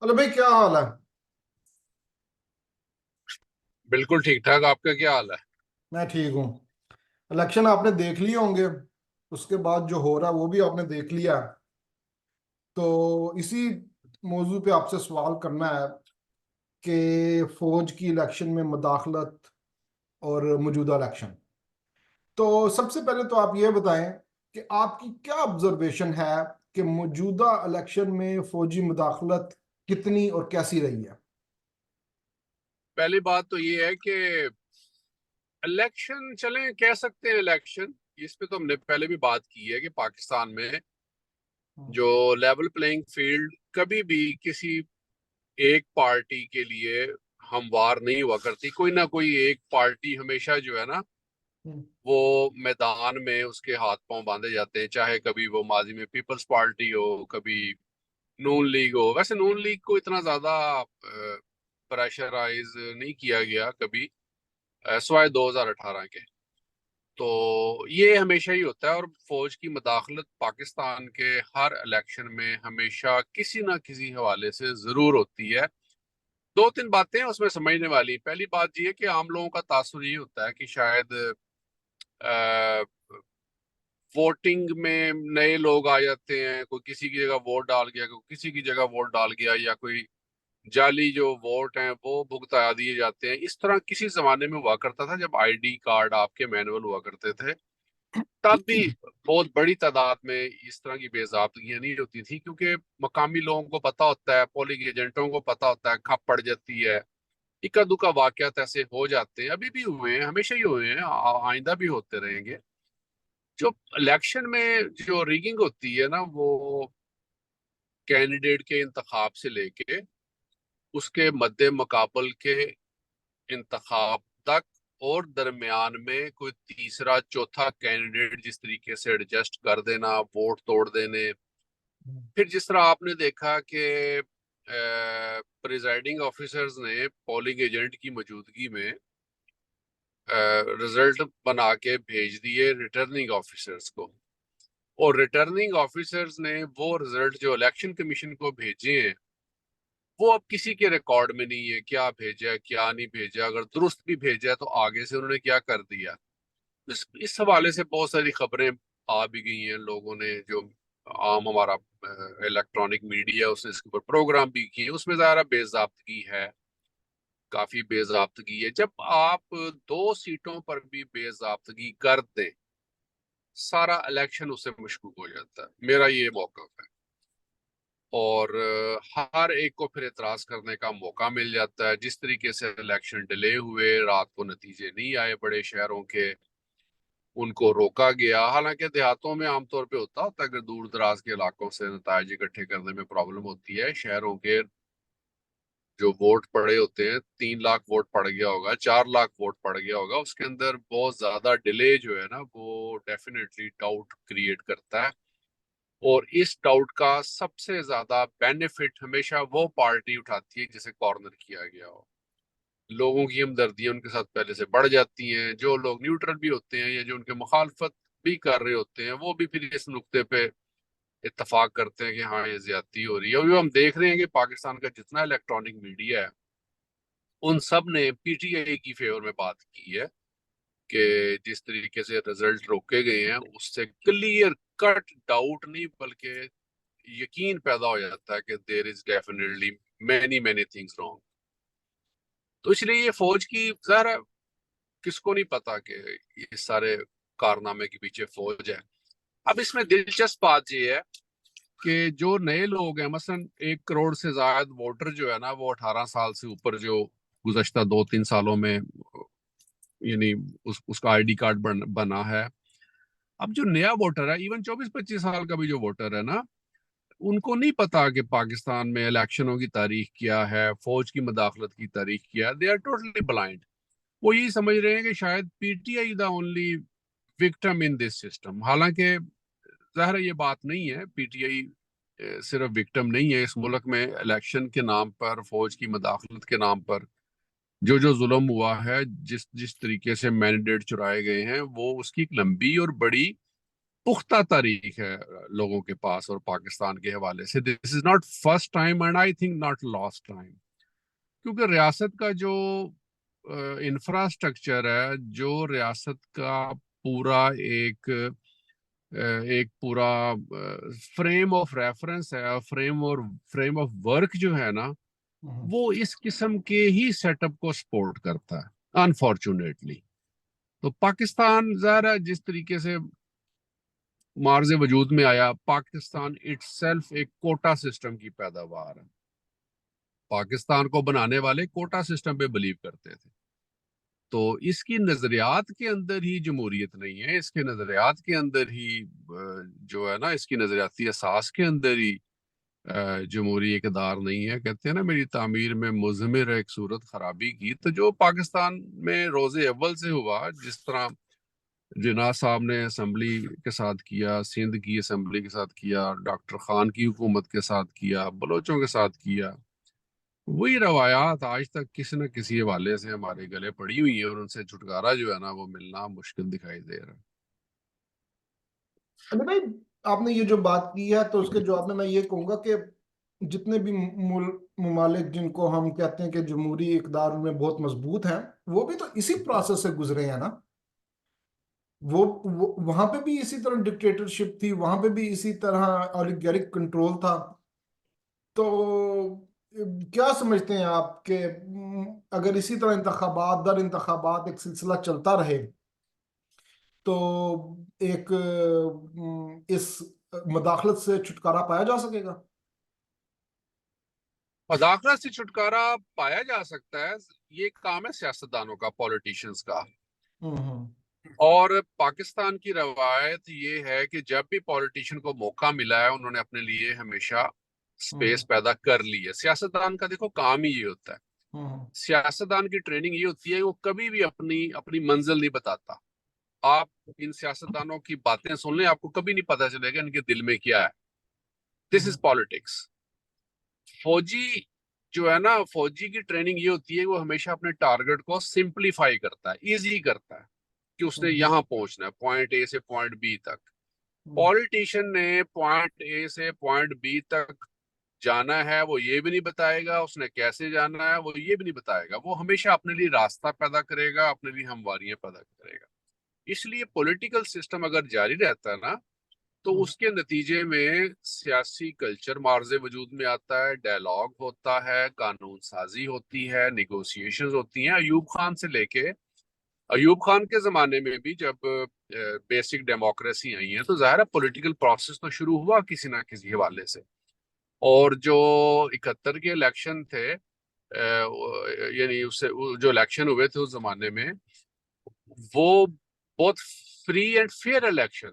अरे भाई, क्या हाल है? बिल्कुल ठीक ठाक। आपका क्या हाल है? मैं ठीक हूँ। इलेक्शन आपने देख लिए होंगे। उसके बाद जो हो रहा है वो भी आपने देख लिया। तो इसी मौजू पे आपसे सवाल करना है कि फौज की इलेक्शन में मुदाखलत और मौजूदा इलेक्शन। तो सबसे पहले तो आप ये बताएं कि आपकी क्या ऑब्जर्वेशन है कि मौजूदा इलेक्शन में फौजी मुदाखलत कितनी और कैसी रही है। पहली बात तो ये है कि इलेक्शन चलें, कह सकते हैं इलेक्शन। इस पे तो हमने पहले भी बात की है कि पाकिस्तान में हम्म। जो लेवल प्लेइंग फील्ड कभी भी किसी एक पार्टी के लिए हमवार नहीं हुआ करती। कोई ना कोई एक पार्टी हमेशा जो है ना, हम्म। वो मैदान में उसके हाथ पांव बांधे जाते हैं। चाहे कभी वो माजी में पीपल्स पार्टी हो, कभी नून लीग हो। वैसे नून लीग को इतना ज्यादा प्रेशराइज नहीं किया गया कभी, सिवाय 2018 के। तो ये हमेशा ही होता है। और फौज की मदाखलत पाकिस्तान के हर इलेक्शन में हमेशा किसी ना किसी हवाले से जरूर होती है। दो तीन बातें हैं उसमें समझने वाली। पहली बात ये है कि आम लोगों का तासुर ये होता है कि शायद वोटिंग में नए लोग आ जाते हैं, कोई किसी की जगह वोट डाल गया, कोई किसी की जगह वोट डाल गया, या कोई जाली जो वोट हैं वो भुगता दिए जाते हैं। इस तरह किसी जमाने में हुआ करता था जब आईडी कार्ड आपके मैनुअल हुआ करते थे। तब भी बहुत बड़ी तादाद में इस तरह की बेज़ाब्तियां नहीं होती थी, क्योंकि मकामी लोगों को पता होता है, पोलिंग एजेंटों को पता होता है, खप पड़ जाती है। इक्का दुक्का वाकयात ऐसे हो जाते हैं, अभी भी हुए हैं, हमेशा ही हुए हैं, आइंदा भी होते रहेंगे। जो इलेक्शन में जो रिगिंग होती है ना, वो कैंडिडेट के इंतखाब से लेके उसके मद्दे मुकाबल के इंतखाब तक, और दरमियान में कोई तीसरा चौथा कैंडिडेट जिस तरीके से एडजस्ट कर देना, वोट तोड़ देने। फिर जिस तरह आपने देखा कि प्रिजाइडिंग ऑफिसर्स ने पोलिंग एजेंट की मौजूदगी में रिजल्ट बना के भेज दिए रिटर्निंग ऑफिसर्स को। और रिटर्निंग ऑफिसर्स ने वो रिजल्ट जो इलेक्शन कमीशन को भेजे हैं, वो अब किसी के रिकॉर्ड में नहीं है, क्या भेजा है क्या नहीं भेजा। अगर दुरुस्त भी भेजा है तो आगे से उन्होंने क्या कर दिया। इस हवाले से बहुत सारी खबरें आ भी गई हैं। लोगों ने जो आम हमारा इलेक्ट्रॉनिक मीडिया, उसने इसके ऊपर प्रोग्राम भी किए, उसमें ज़रा बेज़ाब्तगी है, काफी बेज़ाब्तगी है। जब आप दो सीटों पर भी बेज़ाब्तगी कर दें, सारा इलेक्शन उससे मशकूक हो जाता है। मेरा ये मौका है। और हर एक को फिर एतराज करने का मौका मिल जाता है। जिस तरीके से इलेक्शन डिले हुए, रात को नतीजे नहीं आए बड़े शहरों के, उनको रोका गया। हालांकि देहातों में आमतौर पे होता होता है, अगर दूर दराज के इलाकों से नताज इकट्ठे करने में प्रॉब्लम होती है। शहरों के जो वोट पड़े होते हैं, 3 लाख वोट पड़ गया होगा, 4 लाख वोट पड़ गया होगा, उसके अंदर बहुत ज्यादा डिले जो है ना, वो डेफिनेटली डाउट क्रिएट करता है। और इस डाउट का सबसे ज्यादा बेनिफिट हमेशा वो पार्टी उठाती है जिसे कॉर्नर किया गया हो। लोगों की हमदर्दियां उनके साथ पहले से बढ़ जाती हैं। जो लोग न्यूट्रल भी होते हैं या जो उनके मुखालफत भी कर रहे होते हैं, वो भी फिर इस नुक्ते पे इत्तेफाक करते हैं कि हाँ, ये ज्यादती हो रही है। और हम देख रहे हैं कि पाकिस्तान का जितना इलेक्ट्रॉनिक मीडिया है, उन सब ने पीटीआई की फेवर में बात की है कि जिस तरीके से रिजल्ट रोके गए हैं, उससे क्लियर कट डाउट नहीं बल्कि यकीन पैदा हो जाता है कि there is definitely many many things wrong. तो इसलिए ये फौज की ज़ाहिर है, किसको नहीं पता कि ये सारे कारनामे के पीछे फौज है। अब इसमें दिलचस्प बात ये है कि जो नए लोग हैं, मसलन 1 करोड़ से ज्यादा वोटर जो है ना, वो 18 साल से ऊपर जो गुजश्ता 2-3 सालों में यानी उसका आईडी कार्ड बना है। अब जो नया वोटर है, इवन 24-25 साल का भी जो वोटर है ना, उनको नहीं पता कि पाकिस्तान में इलेक्शनों की तारीख क्या है, फौज की मदाखलत की तारीख क्या है। They are totally blind. वो यही समझ रहे हैं कि शायद PTI the only victim in this system. हालांकि जाहिर है ये बात नहीं है। पीटीआई सिर्फ विक्टिम नहीं है। इस मुल्क में इलेक्शन के नाम पर, फौज की मदाखलत के नाम पर जो जो जुल्म हुआ है, जिस जिस तरीके से मैंडेट चुराए गए हैं, वो उसकी एक लंबी और बड़ी पुख्ता तारीख है लोगों के पास और पाकिस्तान के हवाले से। This is not first time and I think not last time, क्योंकि रियासत का जो इंफ्रास्ट्रक्चर है, जो रियासत का पूरा एक पूरा फ्रेम ऑफ रेफरेंस है, फ्रेम ऑफ वर्क जो है ना, हम्म, वो इस किस्म के ही सेटअप को सपोर्ट करता है अनफॉर्चुनेटली। तो पाकिस्तान ज़ाहिर जिस तरीके से मार्ज वजूद में आया, पाकिस्तान इटसेल्फ एक कोटा सिस्टम की पैदावार है। पाकिस्तान को बनाने वाले कोटा सिस्टम पे बिलीव करते थे। तो इसकी नजरियात के अंदर ही जमहूरियत नहीं है, इसके नजरियात के अंदर ही जो है ना, इसकी नजरियाती असास के अंदर ही जमहूरी इकदार नहीं है। कहते हैं ना, मेरी तामीर में मुज़मिर एक सूरत खराबी की। तो जो पाकिस्तान में रोज़े अव्वल से हुआ, जिस तरह जिन्ना साहब ने असम्बली के साथ किया, सिंध की असम्बली के साथ किया, डॉक्टर खान की हुकूमत के साथ किया, बलोचों के साथ किया, वही रवायात आज तक किसी न किसी हवाले से हमारे गले पड़ी हुई है और उनसे छुटकारा जो है ना, वो मिलना मुश्किल दिखाई दे रहा है। अली भाई, आपने ये जो बात की है तो उसके जवाब में मैं ये कहूंगा कि जितने भी मुमालिक जिनको हम कहते हैं कि जमहूरी इकदार उनमें बहुत मजबूत हैं, वो भी तो इसी प्रोसेस से गुजरे हैं ना। वो वहां पे भी इसी तरह डिक्टेटरशिप थी, वहां पे भी इसी तरह ओलिगारिक कंट्रोल था। तो क्या समझते हैं आप कि अगर इसी तरह इंतखाबात दर इंतखाबात एक सिलसिला चलता रहे तो एक इस मदाखलत से छुटकारा पाया जा सकेगा? मदाखलत से छुटकारा पाया जा सकता है, ये काम है सियासतदानों का, पॉलिटिशियंस का। हम्म, और पाकिस्तान की रवायत ये है कि जब भी पॉलिटिशियन को मौका मिला है, उन्होंने अपने लिए हमेशा स्पेस हम्म, पैदा कर ली है। सियासतदान का देखो काम ही ये होता है। हम्म, सियासतदान की ट्रेनिंग ये होती है, वो कभी भी अपनी अपनी मंजिल नहीं बताता। आप इन सियासतदानों की बातें सुन लें, आपको कभी नहीं पता चलेगा इनके दिल में क्या है। This is hmm, politics. फौजी जो है ना, फौजी की ट्रेनिंग ये होती है, वो हमेशा अपने टारगेट को सिंप्लीफाई करता है, इजी करता है कि उसने हम्म, यहां पहुंचना है, पॉइंट ए से पॉइंट बी तक। हम्म, पॉलिटिशियन ने पॉइंट ए से पॉइंट बी तक जाना है, वो ये भी नहीं बताएगा। उसने कैसे जाना है, वो ये भी नहीं बताएगा। वो हमेशा अपने लिए रास्ता पैदा करेगा, अपने लिए हमवारियां पैदा करेगा। इसलिए पॉलिटिकल सिस्टम अगर जारी रहता है ना, तो हम्म, उसके नतीजे में सियासी कल्चर मार्जे वजूद में आता है, डायलॉग होता है, कानून साजी होती है, निगोशिएशंस होती हैं। अयूब खान के जमाने में भी जब बेसिक डेमोक्रेसी आई है, तो जाहिर है पॉलिटिकल प्रोसेस तो शुरू हुआ किसी ना किसी हवाले से। और जो 71 के इलेक्शन थे, यानी उससे जो इलेक्शन हुए थे उस जमाने में, वो बहुत फ्री एंड फेयर इलेक्शन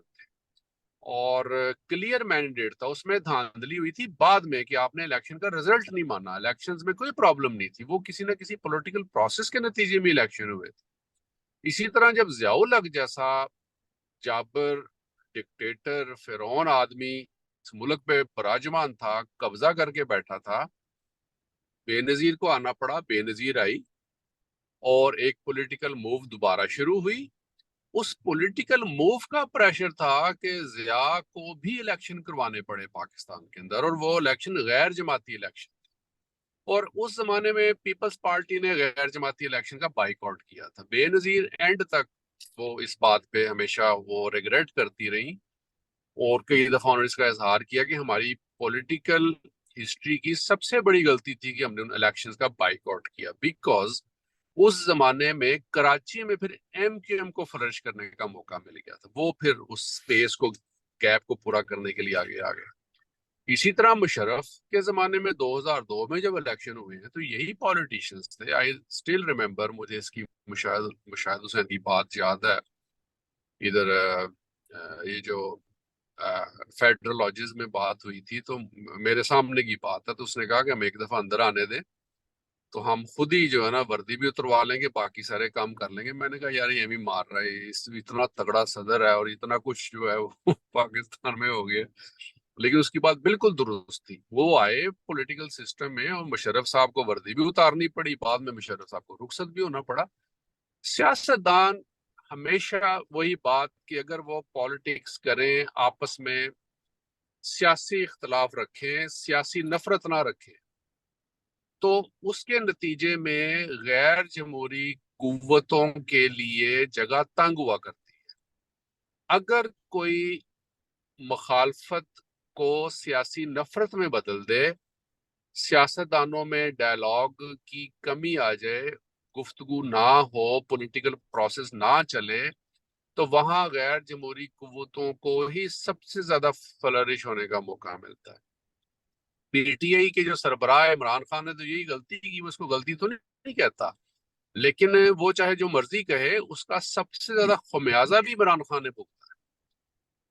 और क्लियर मैंडेट था। उसमें धांधली हुई थी बाद में कि आपने इलेक्शन का रिजल्ट नहीं माना। इलेक्शंस में कोई प्रॉब्लम नहीं थी, वो किसी ना किसी पॉलिटिकल प्रोसेस के नतीजे में इलेक्शन हुए थे। इसी तरह जब जियाउल हक जैसा जाबर डिक्टेटर फिरौन आदमी इस मुल्क पे पराजमान था, कब्जा करके बैठा था, बेनजीर को आना पड़ा, बेनजीर आई और एक पॉलिटिकल मूव दोबारा शुरू हुई। उस पॉलिटिकल मूव का प्रेशर था कि जिया को भी इलेक्शन करवाने पड़े पाकिस्तान के अंदर, और वो इलेक्शन गैर जमाती इलेक्शन। और उस जमाने में पीपल्स पार्टी ने गैर जमाती इलेक्शन का बाइकआउट किया था। बेनजीर एंड तक वो इस बात पे हमेशा वो रिग्रेट करती रही और कई दफा उन्होंने इसका इजहार किया कि हमारी पॉलिटिकल हिस्ट्री की सबसे बड़ी गलती थी कि हमने उन इलेक्शंस का बाइकआउट किया। बिकॉज उस जमाने में कराची में फिर एमक्यूएम को फ्लरिश करने का मौका मिल गया था। वो फिर उस स्पेस को, गैप को पूरा करने के लिए आगे आ गया। इसी तरह मुशर्रफ के जमाने में 2002 में जब इलेक्शन हुए हैं, तो यही पॉलिटिशियंस थे। आई स्टिल रिमेम्बर, मुझे इसकी मुशाहिद हुसैन की बात याद है। इधर ये जो फेडरल लॉजेस में बात हुई थी, तो मेरे सामने की बात है। तो उसने कहा कि हम एक दफा अंदर आने दें, तो हम खुद ही जो है ना वर्दी भी उतरवा लेंगे, बाकी सारे काम कर लेंगे। मैंने कहा यार ये भी मार रहा है, इस इतना तगड़ा सदर है और इतना कुछ जो है वो पाकिस्तान में हो गया। लेकिन उसकी बात बिल्कुल दुरुस्त थी। वो आए पॉलिटिकल सिस्टम में और मुशर्रफ साहब को वर्दी भी उतारनी पड़ी, बाद में मुशर्रफ साहब को रुखसत भी होना पड़ा। सियासतदान हमेशा वही बात कि अगर वो पॉलिटिक्स करें, आपस में सियासी इख्तलाफ रखें, सियासी नफरत ना रखें, तो उसके नतीजे में गैर जमहूरी कुव्वतों के लिए जगह तंग हुआ करती है। अगर कोई मुखालफत को सियासी नफरत में बदल दे, सियासतदानों में डायलॉग की कमी आ जाए, गुफ्तगू ना हो, पॉलिटिकल प्रोसेस ना चले, तो वहां गैर जमहूरी कुव्वतों को ही सबसे ज्यादा फ्लरिश होने का मौका मिलता है। पीटीआई के जो सरबराह इमरान खान ने तो यही गलती की, मैं उसको गलती तो नहीं कहता, लेकिन वो चाहे जो मर्जी कहे, उसका सबसे ज्यादा खमियाजा भी इमरान खान ने भुगता है।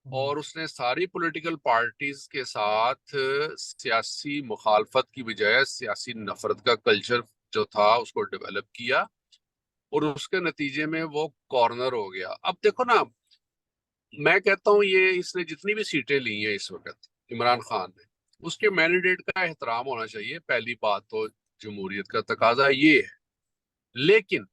और उसने सारी पॉलिटिकल पार्टीज के साथ सियासी मुखालफत की बजाय सियासी नफरत का कल्चर जो था उसको डेवलप किया, और उसके नतीजे में वो कॉर्नर हो गया। अब देखो ना, मैं कहता हूँ ये इसने जितनी भी सीटें ली हैं इस वक्त इमरान खान ने, उसके मैंडेट का एहतराम होना चाहिए। पहली बात तो जमहूरियत का तकाजा ये है, लेकिन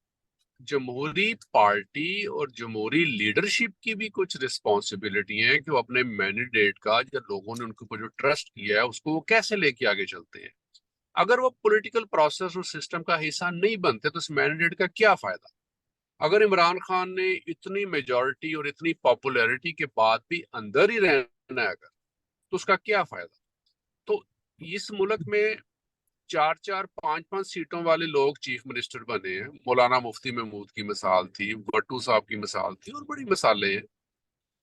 जमहूरी पार्टी और जमहूरी लीडरशिप की भी कुछ रिस्पॉन्सिबिलिटी है कि वो अपने मैंडेट का, जो लोगों ने उनके ऊपर जो ट्रस्ट किया है, उसको वो कैसे लेके आगे चलते हैं। अगर वो पॉलिटिकल प्रोसेस और सिस्टम का हिस्सा नहीं बनते तो इस मैंडेट का क्या फायदा। अगर इमरान खान ने इतनी मेजोरिटी और इतनी पॉपुलैरिटी के बाद भी अंदर ही रहना है अगर, तो उसका क्या फायदा। तो इस मुल्क में 4-4, 5-5 सीटों वाले लोग चीफ मिनिस्टर बने हैं। मौलाना मुफ्ती महमूद की मिसाल थी, भट्टू साहब की मिसाल थी, और बड़ी मिसालें हैं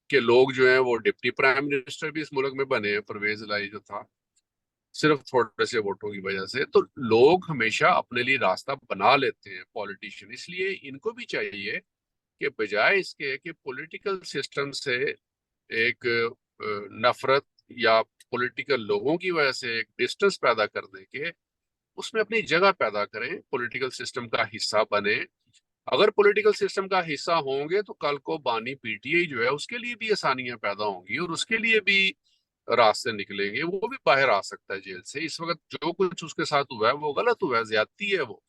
कि लोग जो हैं वो डिप्टी प्राइम मिनिस्टर भी इस मुल्क में बने हैं। परवेज इलाही जो था, सिर्फ थोड़े से वोटों की वजह से। तो लोग हमेशा अपने लिए रास्ता बना लेते हैं, पॉलिटिशियन। इसलिए इनको भी चाहिए कि बजाय इसके कि पॉलिटिकल सिस्टम से एक नफरत या पॉलिटिकल लोगों की वजह से एक डिस्टेंस पैदा करने के, उसमें अपनी जगह पैदा करें, पॉलिटिकल सिस्टम का हिस्सा बने। अगर पॉलिटिकल सिस्टम का हिस्सा होंगे तो कल को बानी पीटीआई जो है उसके लिए भी आसानियां पैदा होंगी, और उसके लिए भी रास्ते निकलेंगे। वो भी बाहर आ सकता है जेल से। इस वक्त जो कुछ उसके साथ हुआ है वो गलत हुआ है, ज्यादती है वो,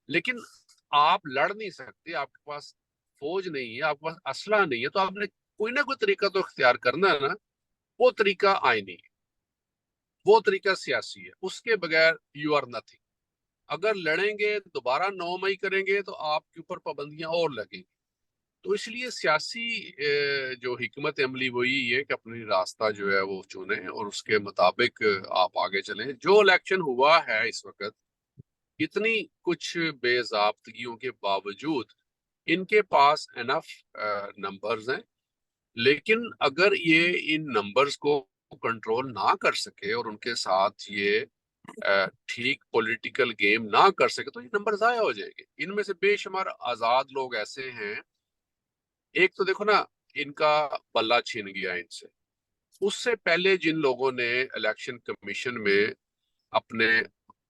लेकिन आप लड़ नहीं सकते, आपके पास फौज नहीं है, आपके पास असला नहीं है, तो आपने कोई ना कोई तरीका तो इख्तियार करना है ना। वो तरीका आईनी है, वो तरीका सियासी है, उसके बगैर यू आर नथिंग। अगर लड़ेंगे, दोबारा 9 मई करेंगे, तो आपके ऊपर पाबंदियां और लगेंगी। तो इसलिए सियासी जो हिकमत अमली वो यही है कि अपनी रास्ता जो है वो चुने और उसके मुताबिक आप आगे चलें। जो इलेक्शन हुआ है इस वक्त, इतनी कुछ बेजाब्तगियों के बावजूद इनके पास एनफ नंबर्स हैं, लेकिन अगर ये इन नंबर्स को कंट्रोल ना कर सके और उनके साथ ये ठीक पॉलिटिकल गेम ना कर सके, तो ये नंबर जाया हो जाएंगे। इनमें से बेशुमार आजाद लोग ऐसे हैं। एक तो देखो ना, इनका बल्ला छीन गया इनसे। उससे पहले जिन लोगों ने इलेक्शन कमीशन में अपने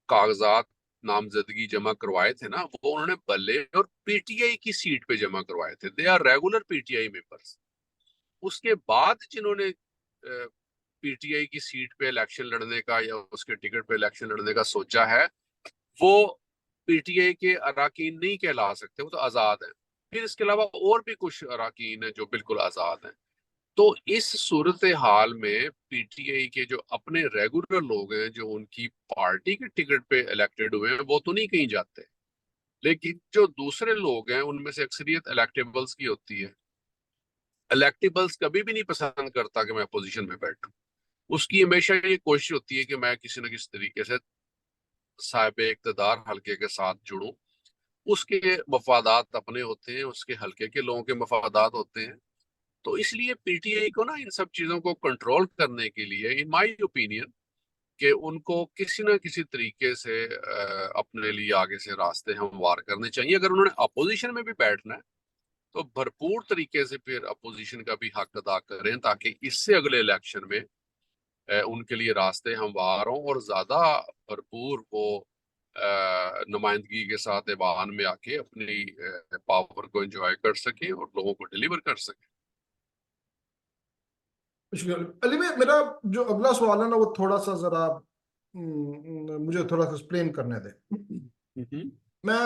कागजात नामजदगी जमा करवाए थे ना, वो उन्होंने बल्ले और पीटीआई की सीट पे जमा करवाए थे। They are regular PTI members. उसके बाद जिन्होंने पीटीआई की सीट पे इलेक्शन लड़ने का या उसके टिकट पे इलेक्शन लड़ने का सोचा है, वो पीटीआई के अराकीन नहीं कहला सकते, वो तो आजाद हैं। फिर इसके अलावा और भी कुछ अराकीन हैं जो बिल्कुल आजाद हैं। तो इस सूरत हाल में पीटीआई के जो अपने रेगुलर लोग हैं, जो उनकी पार्टी के टिकट पे इलेक्टेड हुए हैं, वो तो नहीं कहीं जाते। लेकिन जो दूसरे लोग हैं उनमें से अक्सरियत इलेक्टेबल्स की होती है। इलेक्टेबल्स कभी भी नहीं पसंद करता कि मैं अपोजिशन में बैठूं। उसकी हमेशा ये कोशिश होती है कि मैं किसी न किसी तरीके से साहिब इक्तदार हल्के के साथ जुड़ूं। उसके मफादात अपने होते हैं, उसके हल्के के लोगों के मफादात होते हैं। तो इसलिए पीटीआई को ना इन सब चीजों को कंट्रोल करने के लिए, इन माय ओपिनियन, कि उनको किसी ना किसी तरीके से अपने लिए आगे से रास्ते हमवार करने चाहिए। अगर उन्होंने अपोजिशन में भी बैठना है तो भरपूर तरीके से फिर अपोजिशन का भी हक अदा करें, ताकि इससे अगले इलेक्शन में उनके लिए रास्ते हमवार हों और ज्यादा भरपूर वो नुमाइंदगी के साथ ऐवान में आके अपनी पावर को एंजॉय कर सकें और लोगों को डिलीवर कर सकें। शुक्रिया अली भाई। मेरा जो अगला सवाल है ना, वो थोड़ा सा जरा मुझे थोड़ा सा एक्सप्लेन करने दे। हम्म। मैं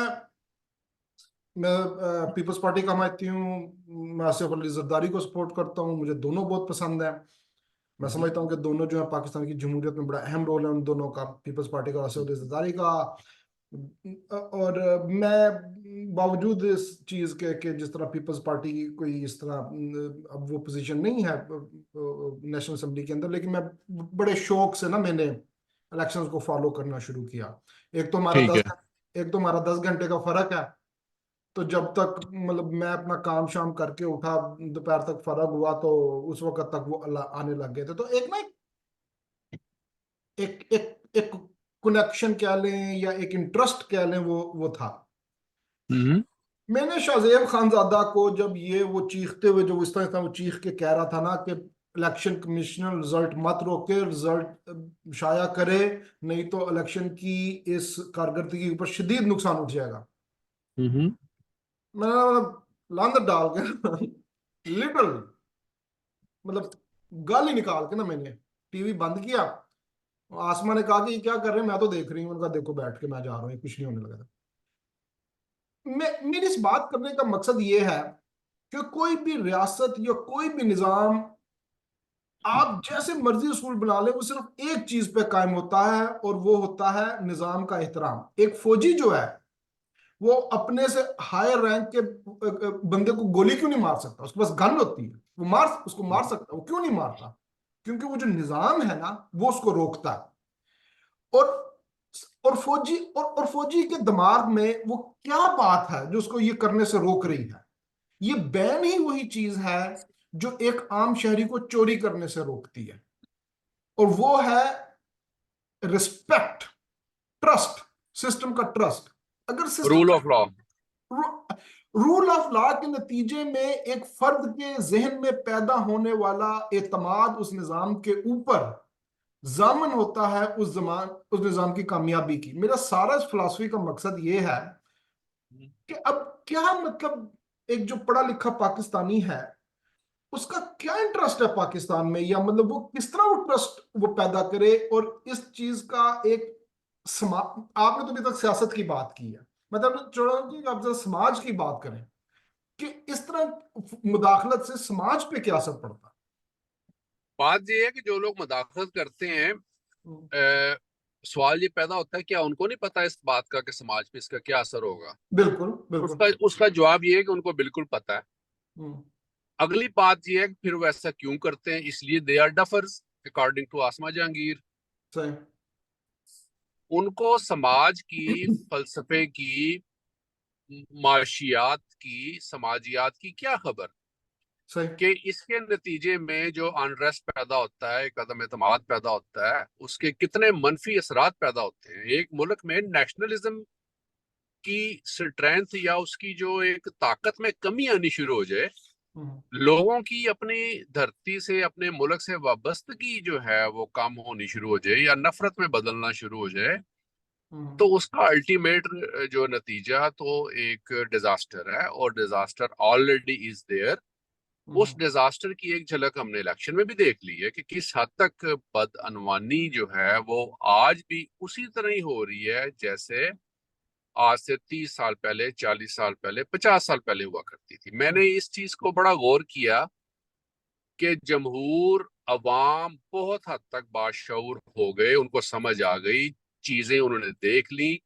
मैं पीपल्स पार्टी का हमायती हूँ, मैं आसिफ अली जरदारी को सपोर्ट करता हूँ, मुझे दोनों बहुत पसंद है। मैं हम्म। समझता हूँ कि दोनों जो है पाकिस्तान की जमहूरियत में बड़ा अहम रोल है उन दोनों का, पीपल्स पार्टी का और आसिफ अली जरदारी का। और मैं बावजूद इस चीज के कि जिस तरह पीपल्स पार्टी की कोई इस तरह अब वो पोजीशन नहीं है नेशनल असेंबली के अंदर, लेकिन मैं बड़े शौक से ना मैंने इलेक्शंस को फॉलो करना शुरू किया। एक तो हमारा ठीक दस है। एक तो हमारा 10 घंटे का फर्क है। तो जब तक मतलब मैं अपना काम शाम करके उठा, दोपहर तक फर्क हुआ, तो उस वक्त तक वो आने लग गए थे। तो एक ना एक एक एक कनेक्शन कह लें या एक इंटरेस्ट कह लें, वो था। हम्म। मैंने शाहजेब खानजादा को जब ये वो चीखते हुए, जो इस तरह था वो चीख के कह रहा था ना कि इलेक्शन कमिश्नर रिजल्ट मत रोके, रिजल्ट शाया करे, नहीं तो इलेक्शन की इस कारकर्दगी के ऊपर शदीद नुकसान उठ जाएगा। हम्म। मैंने मतलब लानत डाल के लिटरली मतलब गाल ही निकाल के ना मैंने टीवी बंद किया। आसमा ने कहा कि ये क्या कर रहे हैं, मैं तो देख रही हूँ। उनका देखो बैठ के, मैं जा रहा हूँ, ये कुछ नहीं होने लगा था। मेरी इस बात करने का मकसद ये है कि कोई भी रियासत या कोई भी निजाम आप जैसे मर्जी उसूल बना ले, वो सिर्फ एक चीज पे कायम होता है, और वो होता है निजाम का एहतराम। एक फौजी जो है वो अपने से हायर रैंक के बंदे को गोली क्यों नहीं मार सकता? उसके पास गन होती है, वो उसको मार सकता है। वो क्यों नहीं मारता? क्योंकि वो जो निजाम है ना, वो उसको रोकता है। और और फौजी के दिमाग में वो क्या बात है जो उसको ये करने से रोक रही है? ये बैन ही वही चीज है जो एक आम शहरी को चोरी करने से रोकती है, और वो है रिस्पेक्ट, ट्रस्ट, सिस्टम का ट्रस्ट। अगर सिस्टम रूल का of law. Rule of law के नतीजे में एक फर्द के जहन में पैदा होने वाला एतमाद उस निजाम के ऊपर जामन होता है उस निजाम की कामयाबी की। मेरा सारा इस फिलॉसफी का मकसद ये है कि अब क्या मतलब, एक जो पढ़ा लिखा पाकिस्तानी है उसका क्या इंटरेस्ट है पाकिस्तान में, या मतलब वो किस तरह वो ट्रस्ट वो पैदा करे। और इस चीज का एक समा आपने तो अभी तक सियासत की बात की है, मतलब छोड़ा कि आप जरा समाज की बात करें कि इस तरह मुदाखलत से समाज पे क्या असर पड़ता बात ये है कि जो लोग मदाखलत करते हैं, है। सवाल ये पैदा होता है क्या उनको नहीं पता इस बात का कि समाज पे इसका क्या असर होगा। बिल्कुल बिल्कुल। उसका उसका जवाब ये है कि उनको बिल्कुल पता है। हम्म, अगली बात ये है कि फिर वो ऐसा क्यों करते हैं, इसलिए they are duffers according to Asma Jahangir. सही उनको समाज की, फलसफे की, माशियात की, समाजियात की क्या खबर सही। कि इसके नतीजे में जो अनरेस्ट पैदा होता है, एक अदम एतमाद पैदा होता है, उसके कितने मनफी असरात पैदा होते हैं। एक मुल्क में नेशनलिज्म की स्ट्रेंथ या उसकी जो एक ताकत में कमी आनी शुरू हो जाए, हम्म, लोगों की अपनी धरती से, अपने मुल्क से वाबस्तगी जो है वो कम होनी शुरू हो जाए या नफरत में बदलना शुरू हो जाए, हम्म, तो उसका अल्टीमेट जो नतीजा तो एक डिजास्टर है। और डिजास्टर ऑलरेडी इज देयर। उस हम्म, डिजास्टर की एक झलक हमने इलेक्शन में भी देख ली है कि किस हद तक बदअनवानी जो है वो आज भी उसी तरह ही हो रही है जैसे आज से 30 साल पहले, 40 साल पहले, 50 साल पहले हुआ करती थी। मैंने इस चीज को बड़ा गौर किया कि जमहूर अवाम बहुत हद तक बाशऊर हो गए, उनको समझ आ गई, चीजें उन्होंने देख ली।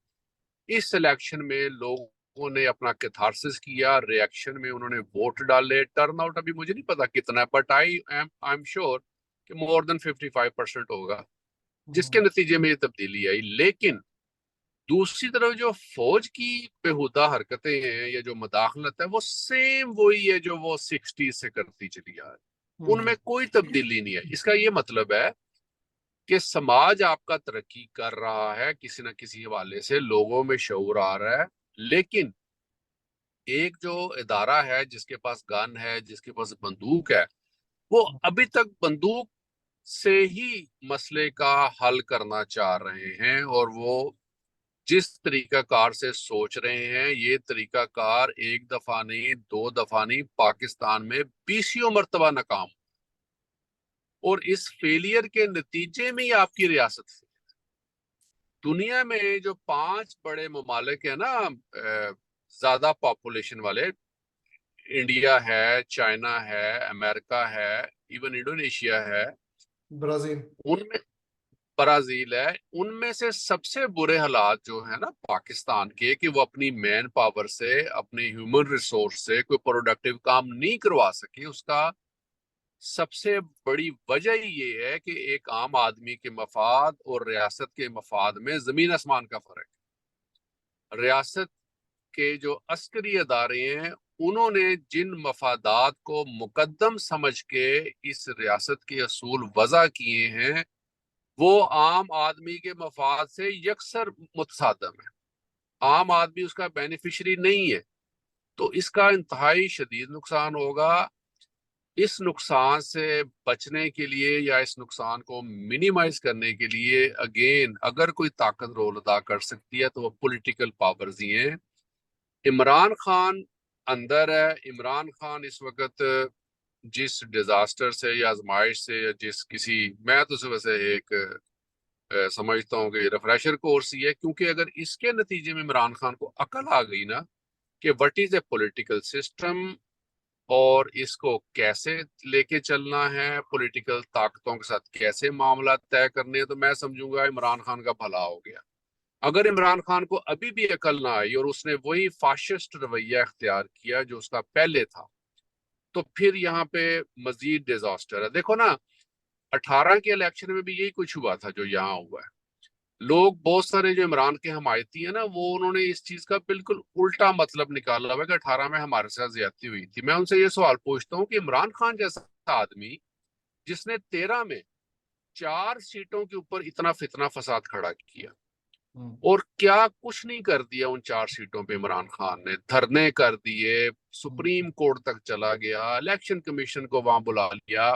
इस इलेक्शन में लोगों ने अपना कैथारसिस किया, रिएक्शन में उन्होंने वोट डाले। टर्नआउट अभी मुझे नहीं पता कितना है, बट आई एम श्योर कि मोर देन 55% होगा, जिसके हम्म, नतीजे में ये तब्दीली आई। लेकिन दूसरी तरफ जो फौज की बेहुदा हरकतें हैं या जो मदाखलत है, वो सेम वही है जो वो 60 से करती चली आ रही है। हम्म, उनमें कोई तब्दीली नहीं है। इसका ये मतलब है कि समाज आपका तरक्की कर रहा है, किसी न किसी हवाले से लोगों में शऊर आ रहा है, लेकिन एक जो इदारा है जिसके पास गन है, जिसके पास बंदूक है, वो अभी तक बंदूक से ही मसले का हल करना चाह रहे हैं। और वो जिस तरीकाकार से सोच रहे हैं, ये तरीकाकार एक दफा नहीं, दो दफा नहीं, पाकिस्तान में बीसियों मरतबा नाकाम। और इस फेलियर के नतीजे में ही आपकी रियासत दुनिया में जो 5 बड़े ममालिक है ना, ज्यादा पॉपुलेशन वाले, इंडिया है, चाइना है, अमेरिका है, इवन इंडोनेशिया है, ब्राजील। उनमें ब्राजील है, उनमें से सबसे बुरे हालात जो है ना पाकिस्तान के, कि वो अपनी मैन पावर से, अपने ह्यूमन रिसोर्स से कोई प्रोडक्टिव काम नहीं करवा सके, उसका सबसे बड़ी वजह ही ये है कि एक आम आदमी के मफाद और रियासत के मफाद में जमीन आसमान का फर्क है। रियासत के जो अस्करी अदारे हैं, उन्होंने जिन मफादात को मुकद्दम समझ के इस रियासत के असूल वज़ा किए हैं, वो आम आदमी के मफाद से यकसर मुतसादम है। आम आदमी उसका बेनिफिशरी नहीं है, तो इसका इंतहाई शदीद नुकसान होगा। इस नुकसान से बचने के लिए या इस नुकसान को मिनिमाइज करने के लिए, अगेन, अगर कोई ताकत रोल अदा कर सकती है तो वो पॉलिटिकल पावर्स ही हैं। इमरान खान अंदर है। इमरान खान इस वक्त जिस डिजास्टर से या आजमाइश से या जिस किसी, मैं तो सिर्फ वैसे एक समझता हूँ कि रिफ्रेशर कोर्स ही है, क्योंकि अगर इसके नतीजे में इमरान खान को अकल आ गई ना कि what is a political system और इसको कैसे लेके चलना है, पॉलिटिकल ताकतों के साथ कैसे मामला तय करने हैं, तो मैं समझूंगा इमरान खान का भला हो गया। अगर इमरान खान को अभी भी अकल ना आई और उसने वही फाशिस्ट रवैया इख्तियार किया जो उसका पहले था, तो फिर यहाँ पे मजीद डिजास्टर है। देखो ना, 18 के इलेक्शन में भी यही कुछ हुआ था जो यहाँ हुआ है। लोग बहुत सारे जो इमरान के हमायती है ना, वो उन्होंने इस चीज का बिल्कुल उल्टा मतलब निकाला हुआ कि 18 में हमारे साथ ज्यादती हुई थी। मैं उनसे ये सवाल पूछता हूँ कि इमरान खान जैसा आदमी, जिसने 13 में 4 सीटों के ऊपर इतना फितना फसाद खड़ा किया, और क्या कुछ नहीं कर दिया उन 4 सीटों पे इमरान खान ने, धरने कर दिए, सुप्रीम कोर्ट तक चला गया, इलेक्शन कमीशन को वहां बुला लिया,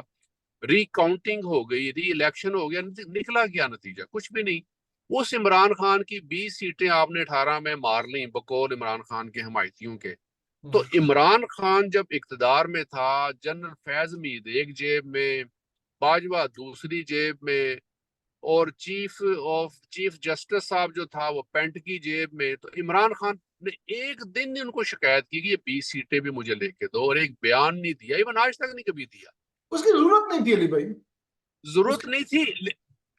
रिकाउंटिंग हो गई, री इलेक्शन हो गया, निकला क्या नतीजा? कुछ भी नहीं। उस इमरान खान की 20 सीटें आपने 18 में मार ली बकौल इमरान खान के हमायतियों के। तो इमरान खान जब इक्तदार में था, जनरल फैज मीद एक जेब में, बाजवा दूसरी जेब में, और चीफ जस्टिस साहब जो था वो पेंट की जेब में, तो इमरान खान ने एक दिन नहीं उनको शिकायत की कि ये 20 सीटें भी मुझे लेके दो, और एक बयान नहीं दिया, इवन आज तक नहीं कभी दिया। उसकी जरूरत नहीं थी अली भाई। जरूरत उसकी नहीं थी।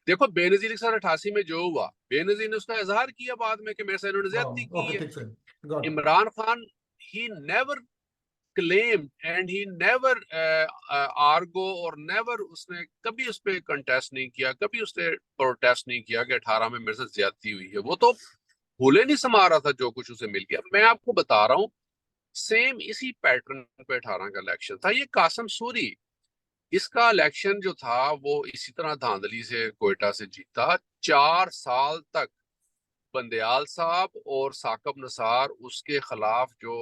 देखो बेनजीर के साथ 88 में जो हुआ, बेनजीर ने उसका इजहार किया बाद में कि मेरे साथ इन्होंने हाँ, ज्यादती की ओके, है। ठीक है, got. Imran Khan, he never claim and he never Ergo, और नेवर, उसने कभी उस पर कंटेस्ट नहीं किया, कभी उसने प्रोटेस्ट नहीं किया कि 18 में मेरे साथ ज्यादती हुई है। वो तो भूले नहीं समा रहा था जो कुछ उसे मिल गया। मैं आपको बता रहा हूँ, सेम इसी पैटर्न पे 18 का इलेक्शन था। ये कासम सूरी, इसका इलेक्शन जो था वो इसी तरह धांधली से कोयटा से जीता। 4 साल तक बंदयाल साहब और साकब नसार उसके खिलाफ जो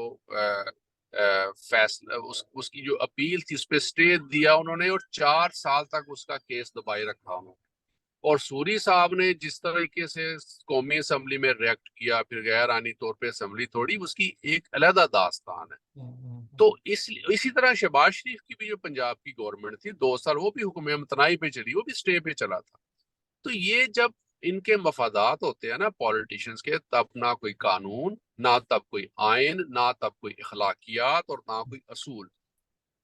फैसला, उसकी जो अपील थी उस पर स्टे दिया उन्होंने, और 4 साल तक उसका केस दबाए रखा उन्होंने। और सूरी साहब ने जिस तरीके से कौमी असम्बली में रिएक्ट किया, फिर गैर आनी तौर पे असम्बली तोड़ी, उसकी एक अलग दास्तान है। तो इसी तरह शहबाज शरीफ की भी जो पंजाब की गवर्नमेंट थी 2 साल, वो भी हुक्म इम्तनाई पे चली, वो भी स्टे पे चला था। तो ये जब इनके मफादात होते हैं ना पॉलिटिशियंस के, तब ना कोई कानून, ना तब कोई आयन, ना तब कोई अखलाकियात, और ना कोई असूल।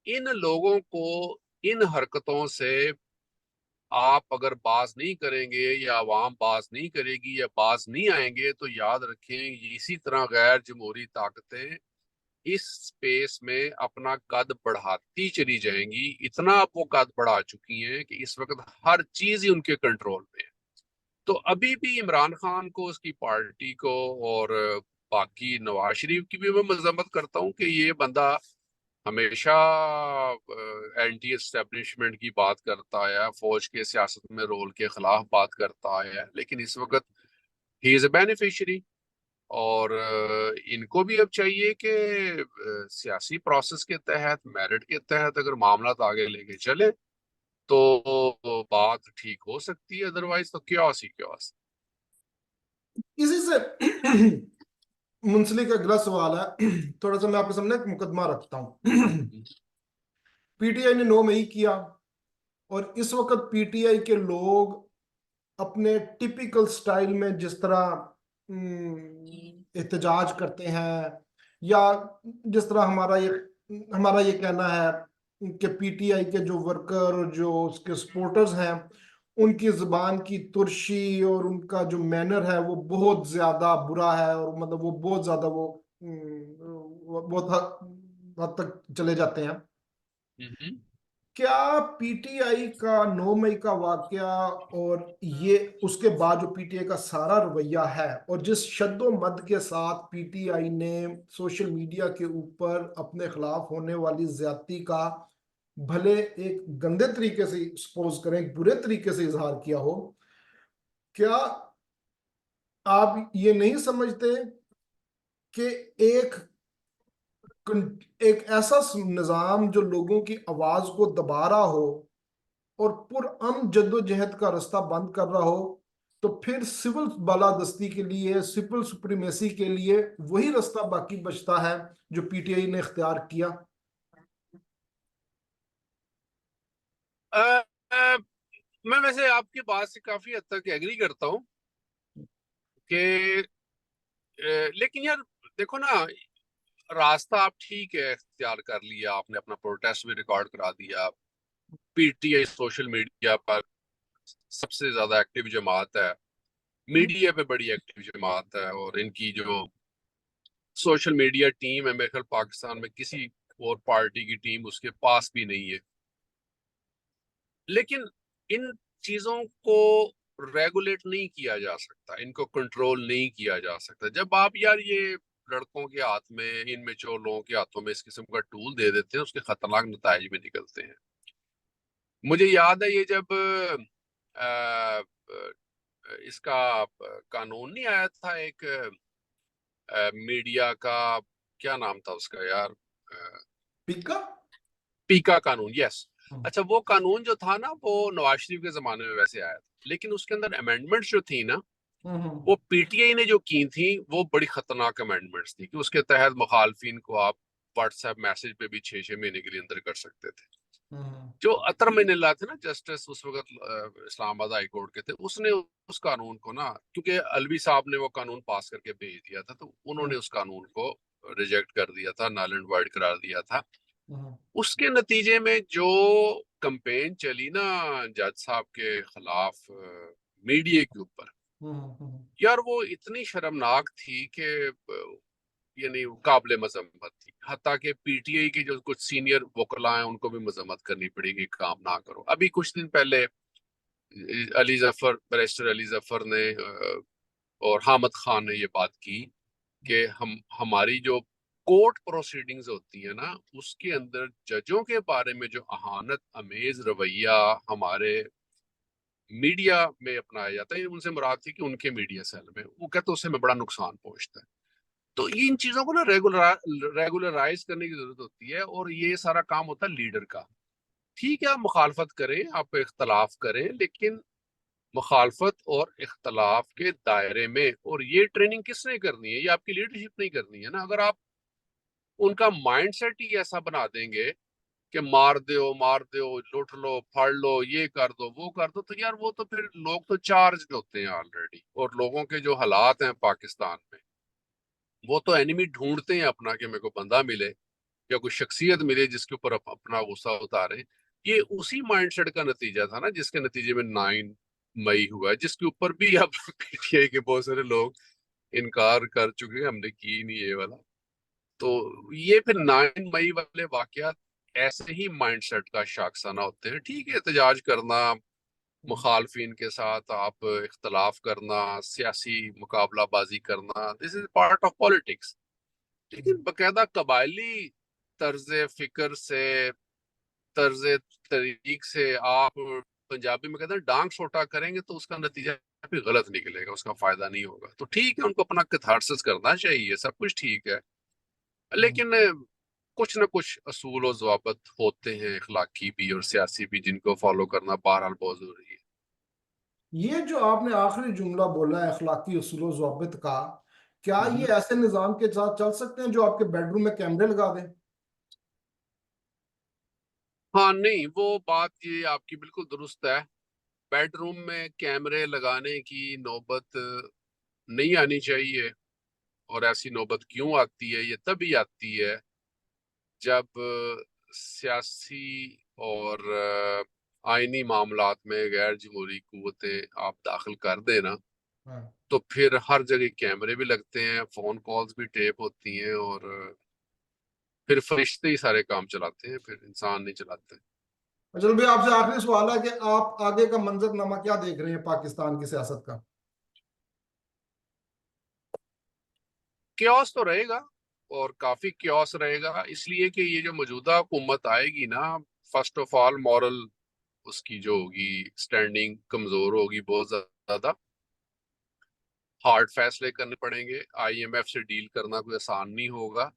इन लोगों को इन हरकतों से आप अगर बाज नहीं करेंगे, या आवाम बाज नहीं करेगी, या बाज नहीं आएंगे, तो याद रखें इसी तरह गैर जमहूरी ताकतें इस स्पेस में अपना कद बढ़ाती चली जाएंगी। इतना अब वो कद बढ़ा चुकी हैं कि इस वक्त हर चीज ही उनके कंट्रोल में है। तो अभी भी इमरान खान को, उसकी पार्टी को, और बाकी नवाज शरीफ की भी मैं मजम्मत करता हूँ कि ये बंदा हमेशा एंटी एस्टेब्लिशमेंट की बात करता है, फौज के सियासत में रोल के खिलाफ बात करता है, लेकिन इस वक्त ही इज ए बेनिफिशियरी। और इनको भी अब चाहिए कि सियासी प्रोसेस के तहत, मेरिट के तहत अगर मामला आगे लेके चले तो बात ठीक हो सकती है, अदरवाइज तो क्योस ही क्योस। इसी से मुंसलिक अगला सवाल है। थोड़ा सा मैं आपके सामने एक मुकदमा रखता हूँ। पीटीआई ने 9 मई किया, और इस वक्त पीटीआई के लोग अपने टिपिकल स्टाइल में जिस तरह एहतजाज करते हैं, या जिस तरह हमारा ये कहना है कि पीटीआई के जो वर्कर और जो उसके सपोर्टर्स हैं, उनकी जुबान की तुर्शी और उनका जो मैनर है वो बहुत ज्यादा बुरा है, और मतलब वो बहुत ज्यादा वो बहुत हद तक चले जाते हैं। हम्म। क्या पीटीआई का 9 मई का वाकया और ये उसके बाद जो पीटीआई का सारा रवैया है, और जिस शद्दो मद के साथ पीटीआई ने सोशल मीडिया के ऊपर अपने खिलाफ होने वाली ज्यादती का, भले एक गंदे तरीके से सपोज करें, एक बुरे तरीके से इजहार किया हो, क्या आप ये नहीं समझते कि एक एक ऐसा निजाम जो लोगों की आवाज को दबा रहा हो और पुरअमन जद्दोजहद का रास्ता बंद कर रहा हो, तो फिर सिविल बालादस्ती के लिए, सिविल सुप्रीमेसी के लिए वही रास्ता बाकी बचता है जो पीटीआई ने इख्तियार किया? अ, अ, मैं वैसे आपकी बात से काफी हद तक एग्री करता हूँ कि लेकिन यार देखो ना, रास्ता आप ठीक है इख्तियार कर लिया आपने, अपना प्रोटेस्ट भी रिकॉर्ड करा दिया। पीटीआई सोशल मीडिया पर सबसे ज्यादा एक्टिव जमात है, मीडिया पे बड़ी एक्टिव जमात है, और इनकी जो सोशल मीडिया टीम है मेरे ख्याल पाकिस्तान में किसी और पार्टी की टीम उसके पास भी नहीं है। लेकिन इन चीजों को रेगुलेट नहीं किया जा सकता, इनको कंट्रोल नहीं किया जा सकता। जब आप यार ये लड़कों के हाथ में, इन मेच्योर लोगों के हाथों में इस किस्म का टूल दे देते हैं, उसके खतरनाक नताइज भी निकलते हैं। मुझे याद है ये जब इसका कानून नहीं आया था एक, मीडिया का क्या नाम था उसका यार, पिका। पीका कानून, यस। अच्छा, वो कानून जो था ना वो नवाज शरीफ के जमाने में वैसे आया था, लेकिन उसके अंदर अमेंडमेंट्स जो थी ना, हम्म। वो पीटीआई ने जो की थी वो बड़ी खतरनाक अमेंडमेंट्स थी कि उसके तहत मुखालफिन को आप व्हाट्सएप मैसेज पे भी 6 6 महीने के लिए अंदर कर सकते थे। हम्म। जो अतर मिनल्ला थे ना जस्टिस उस वक्त इस्लामाबाद हाई कोर्ट के थे, उसने उस कानून को ना, क्योंकि अलवी साहब ने वो कानून पास करके भेज दिया था, तो उन्होंने उस कानून को रिजेक्ट कर दिया था, नल एंड वाइड करार दिया था। हम्म। उसके नतीजे में जो कंपेन चली ना जज साहब के खिलाफ मीडिया के ऊपर, हम्म। यार वो इतनी शर्मनाक थी कि यानी काबिल मजम्मत थी। हत्ता कि पीटीआई के जो कुछ सीनियर वकला हैं उनको भी मजम्मत करनी पड़ेगी, काम ना करो। अभी कुछ दिन पहले अली जफर, बैरिस्टर अली जफर ने और हामिद खान ने ये बात की कि हम हमारी जो कोर्ट प्रोसीडिंग्स होती है ना, उसके अंदर जजों के बारे में जो अहानत अमेज रवैया हमारे मीडिया में अपनाया जाता है, उनसे मुराद थी कि उनके मीडिया सेल में, वो कहते हैं उससे हमें बड़ा नुकसान पहुंचता है। तो इन चीजों को ना रेगुलराइज करने की जरूरत होती है, और ये सारा काम होता है लीडर का। ठीक है, आप मुखालफत करें, आप इख्तलाफ करें, लेकिन मुखालफत और इख्तलाफ के दायरे में। और ये ट्रेनिंग किसने करनी है? ये आपकी लीडरशिप नहीं करनी है ना। अगर आप उनका माइंडसेट ही ऐसा बना देंगे कि मार दो, लूट लो, फाड़ लो, ये कर दो, वो कर दो, तो यार वो तो फिर लोग तो चार्ज होते हैं ऑलरेडी। और लोगों के जो हालात हैं पाकिस्तान में, वो तो एनिमी ढूंढते हैं अपना कि मेरे को बंदा मिले या कोई शख्सियत मिले जिसके ऊपर अपना गुस्सा उतारे। ये उसी माइंडसेट का नतीजा था ना जिसके नतीजे में 9 मई हुआ है, जिसके ऊपर भी अब पीटीआई के बहुत सारे लोग इनकार कर चुके हैं, हमने की नहीं ये वाला। तो ये फिर 9 मई वाले वाकयात ऐसे ही माइंडसेट का शाखसाना होते हैं। ठीक है, एहतजाज करना, मुखालफिन के साथ आप इख्तलाफ करना, सियासी मुकाबलाबाजी करना, this is part of politics. लेकिन बकायदा कबायली तर्ज फिक्र से, तर्ज तरीक से आप, पंजाबी में कहते हैं डांग छोटा करेंगे, तो उसका नतीजा भी गलत निकलेगा, उसका फायदा नहीं होगा। तो ठीक है, उनको अपना कैथारसिस करना चाहिए, सब कुछ ठीक है, लेकिन कुछ ना कुछ असूल और ज़वाबित होते हैं, अखलाकी भी और सियासी भी, जिनको फॉलो करना बहरहाल बहुत जरूरी है। ये जो आपने आखिरी जुमला बोला है अखलाकी उसूल ज़ाबित का, क्या ये हम्म। ऐसे निज़ाम के साथ चल सकते हैं जो आपके बेडरूम में कैमरे लगा दें? हाँ नहीं, वो बात ये आपकी बिल्कुल दुरुस्त है। बेडरूम में कैमरे लगाने की नौबत नहीं आनी चाहिए। और ऐसी नौबत क्यों आती है? ये तभी आती है जब सियासी और आईनी मामलात में गैर जमहूरी कुव्वतें आप दाखिल कर देना, हाँ। तो फिर हर जगह कैमरे भी लगते हैं, फोन कॉल्स भी टेप होती हैं, और फिर फरिश्ते ही सारे काम चलाते हैं, फिर इंसान नहीं चलाते। अचल भाई, आपसे आखिरी सवाल है कि आप आगे का मंजरनामा क्या देख रहे हैं पाकिस्तान की सियासत का? क्योस तो रहेगा, और काफी क्योस रहेगा, इसलिए कि ये जो मौजूदा हुकूमत आएगी ना, फर्स्ट ऑफ ऑल मॉरल उसकी जो होगी स्टैंडिंग कमजोर होगी बहुत ज्यादा। हार्ड फैसले करने पड़ेंगे, आईएमएफ से डील करना कोई आसान नहीं होगा।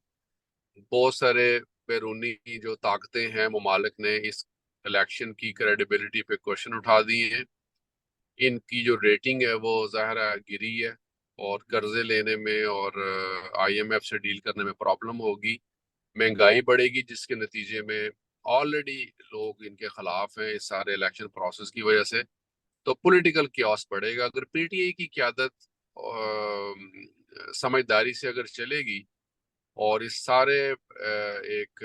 बहुत सारे बैरूनी जो ताकतें हैं ममालिक ने इस इलेक्शन की क्रेडिबिलिटी पे क्वेश्चन उठा दिए हैं। इनकी जो रेटिंग है वो ज़ाहिर है गिरी है, और कर्जे लेने में और आईएमएफ से डील करने में प्रॉब्लम होगी। महंगाई बढ़ेगी, जिसके नतीजे में ऑलरेडी लोग इनके खिलाफ हैं इस सारे इलेक्शन प्रोसेस की वजह से। तो पॉलिटिकल क्योस बढ़ेगा। अगर पीटीआई की क्यादत समझदारी से अगर चलेगी और इस सारे एक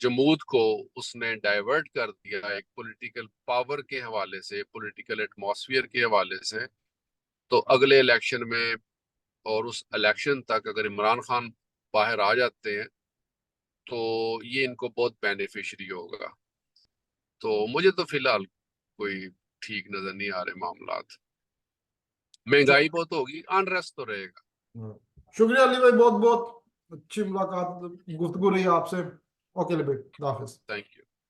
जमूद को उसने डाइवर्ट कर दिया एक पॉलिटिकल पावर के हवाले से, पॉलिटिकल एटमॉस्फेयर के हवाले से, तो अगले इलेक्शन में और उस इलेक्शन तक अगर इमरान खान बाहर आ जाते हैं तो ये इनको बहुत बेनिफिशियरी होगा। तो मुझे तो फिलहाल कोई ठीक नजर नहीं आ रहे मामलात। महंगाई बहुत होगी, अनरेस्ट तो रहेगा। हाँ। शुक्रिया अली भाई, बहुत बहुत अच्छी मुलाकात, गुफ्तगू रही आपसे। ओके अली भाई, खुदा हाफिज। Thank you.